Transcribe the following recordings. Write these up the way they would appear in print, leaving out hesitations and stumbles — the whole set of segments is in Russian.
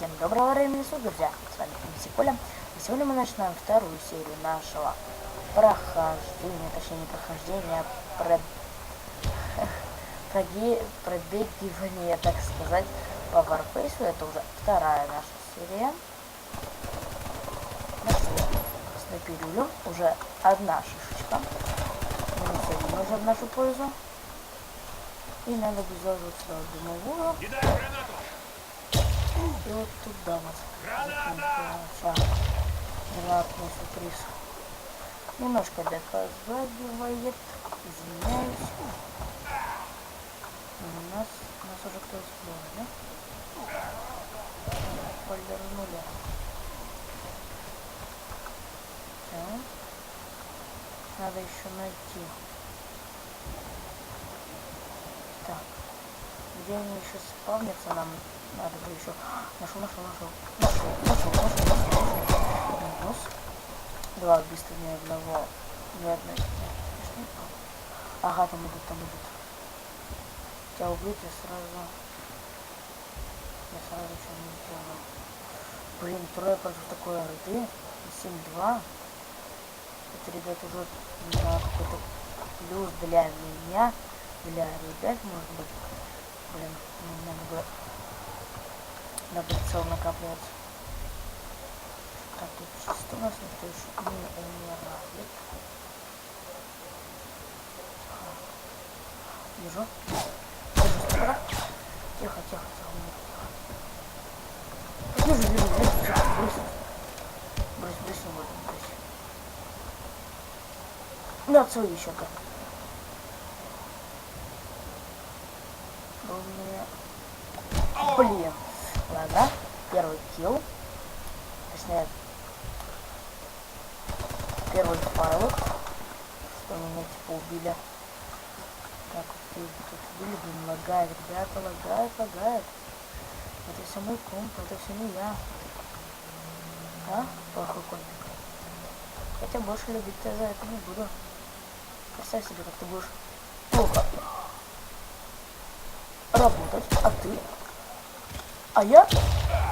Всем доброго времени суток, друзья! С вами Коля. И сегодня мы начинаем вторую серию нашего прохождения, точнее не прохождения, пробегивания, так сказать, по Warface. Это уже вторая наша серия. Нашли снайперюлю, уже одна шишечка. Мы уже в нашу пользу. И надо бы сделать вот сюда дымовую. И вот туда вот. Гранатный сюрприз. Немножко доказывает. Извиняюсь. Нас уже кто-то сделал, да? Полирнули. Так. Надо еще найти. Так. Где они еще спавнятся, нам надо бы еще... Нашел. Два убийства ни одного. Ни одной. Ага, там идут. Тебя убьют, я сразу что не сделал. Блин, трое против такой орды. 7-2. Это, ребят, уже какой-то плюс для меня. Для ребят, может быть. Блин, надо прицел накапливать. Так, тут чисто у нас никто еще не умирает. Вижу. Тихо. Вижу. Брось его. На отцу еще-то. Блин. Ладно. Первый килл. Точнее, первый файлик. Что меня типа убили. Так, вот тут убили. Блин, лагает, ребята, лагает. Это все мой комп, это все не я. А? Плохой компик. Я тебя больше любить за это не буду. Представь себе, как ты будешь плохо работать, а ты? А я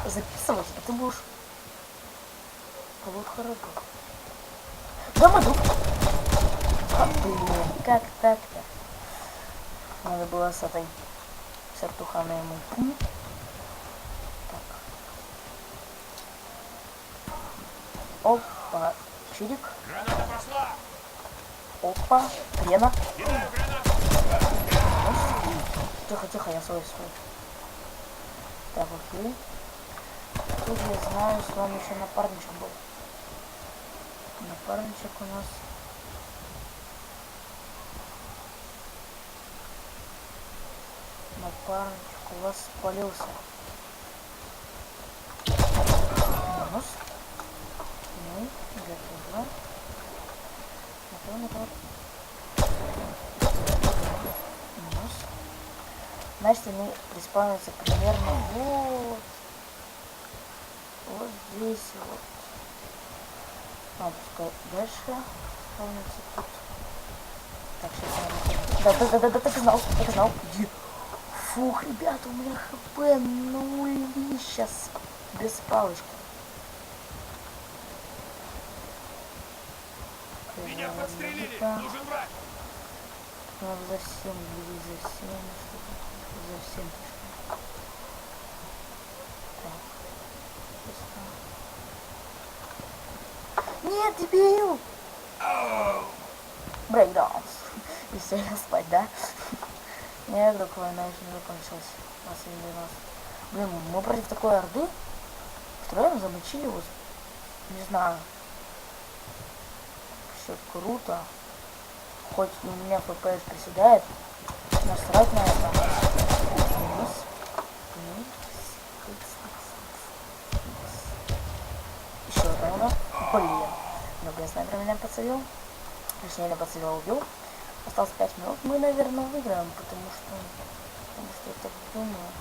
записывать, а ты будешь плохо работать. Домоду. Блин, как так-то? Надо было с этой сертуханой ему. Так. Опа, чирик. Опа, хрена. Тихо, я свой. Так, окей. Тут я знаю, с вами еще напарничек был. Напарничек у нас. Напарничек у вас спалился. Минус. Ну, готово. Минус. Значит, они респаунятся примерно вот здесь вот. А, пускай дальше спаунится тут. Так, сейчас надо... Да, так и знал. Иди. Фух, ребята, у меня хп нули сейчас. Без палочки. Меня подстрелили! Нужен враг! Надо за 7. Нет, дебил! Брейкдаунс. И все, я спать, да? Нет, вдруг война еще не закончилась. Блин, мы против такой орды втроем замочили его. Не знаю. Все круто. Хоть и у меня FPS приседает, насрать на это. Еще одна. Блин. Много снайпер меня подсадил. Точнее, подсадил, убил. Осталось 5 минут. Мы, наверное, выиграем, потому что я так думаю.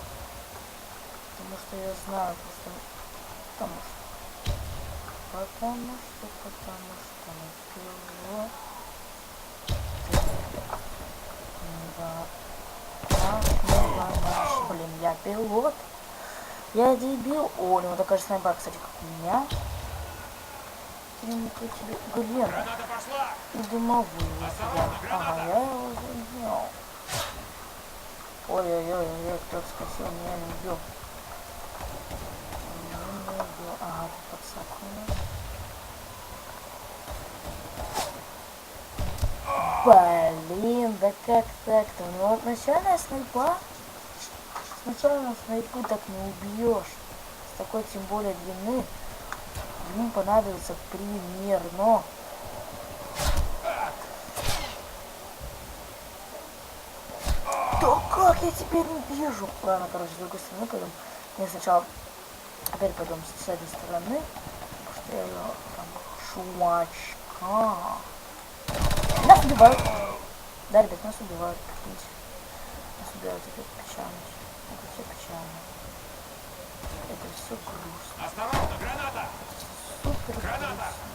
Потому что я знаю, потому что Блин, я пилот. Я дебил. О, у него такая же снайпа, кстати, как у меня. Тебе Глен. Граната пошла! И дымовую Осторожно, взял. граната! Ага, я его занял. Ой-ой-ой, кто-то скосил, меня не убил. Ага, тут подсакиваю. Блин, да как так-то? Ну вот начальная снайпа. Сначала на снайпу так не убьешь. С такой тем более длины. Ему понадобится примерно. Да как я теперь не вижу? Ладно, короче, с другой стороны пойдем. Я сначала опять пойдем с этой стороны. Потому что я ее там чувачка. Нас убивают. Да, ребят, нас убивают. Прикиньте. Нас убивают, это печально. Это все печально. Это все грустно. Осторожно, граната! Супер Граната! грустно.